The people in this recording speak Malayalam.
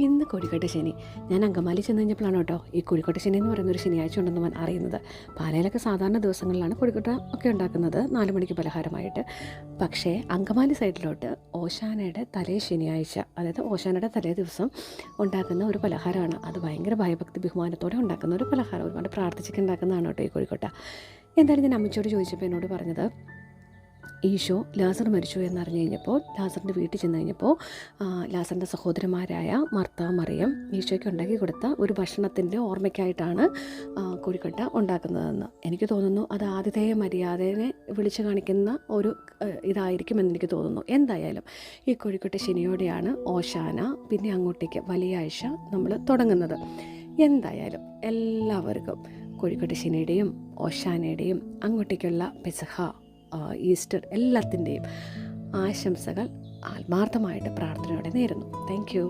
ഇന്ന് കോഴിക്കോട്ടെ ശനി. ഞാൻ അങ്കമാലി ചെന്ന് കഴിഞ്ഞപ്പോഴാണ് കേട്ടോ ഈ കോഴിക്കോട്ടെ ശനി എന്ന് പറയുന്നൊരു ശനിയാഴ്ച ഉണ്ടെന്ന് ഞാൻ അറിയുന്നത്. പാലയിലൊക്കെ സാധാരണ ദിവസങ്ങളിലാണ് കോഴിക്കോട്ട ഒക്കെ ഉണ്ടാക്കുന്നത് 4 മണിക്ക് പലഹാരമായിട്ട്. പക്ഷേ അങ്കമാലി സൈഡിലോട്ട് ഓശാനയുടെ തലേ ശനിയാഴ്ച, അതായത് ഓശാനയുടെ തലേ ദിവസം ഉണ്ടാക്കുന്ന ഒരു പലഹാരമാണ്. അത് ഭയങ്കര ഭയഭക്തി ബഹുമാനത്തോടെ ഉണ്ടാക്കുന്ന ഒരു പലഹാരം, ഒരുപാട് പ്രാർത്ഥിച്ചൊക്കെ ഉണ്ടാക്കുന്നതാണ് കേട്ടോ ഈ കോഴിക്കോട്ട. എന്തായാലും ഞാൻ അമ്മച്ചോട് ചോദിച്ചപ്പോൾ എന്നോട് പറഞ്ഞത്, ഈശോ ലാസർ മരിച്ചു എന്നറിഞ്ഞു കഴിഞ്ഞപ്പോൾ ലാസറിൻ്റെ വീട്ടിൽ ചെന്ന് കഴിഞ്ഞപ്പോൾ ലാസറിൻ്റെ സഹോദരന്മാരായ മർത്ത, മറിയം ഈശോയ്ക്ക് ഉണ്ടാക്കി കൊടുത്ത ഒരു ഭക്ഷണത്തിൻ്റെ ഓർമ്മയ്ക്കായിട്ടാണ് കോഴിക്കോട്ട ഉണ്ടാക്കുന്നതെന്ന് എനിക്ക് തോന്നുന്നു. അത് ആതിഥേയ മര്യാദയെ വിളിച്ചു കാണിക്കുന്ന ഒരു ഇതായിരിക്കുമെന്ന് എനിക്ക് തോന്നുന്നു. എന്തായാലും ഈ കോഴിക്കോട്ടെ ശനിയോടെയാണ് ഓശാന, പിന്നെ അങ്ങോട്ടേക്ക് വലിയ ആഴ്ച നമ്മൾ തുടങ്ങുന്നത്. എന്തായാലും എല്ലാവർക്കും കോഴിക്കോട്ടെ ശനിയുടെയും ഓശാനയുടെയും അങ്ങോട്ടേക്കുള്ള പെസഹ, ഈസ്റ്റർ എല്ലാത്തിൻ്റെയും ആശംസകൾ ആത്മാർത്ഥമായിട്ട് പ്രാർത്ഥനയോടെ നേരുന്നു. Thank you.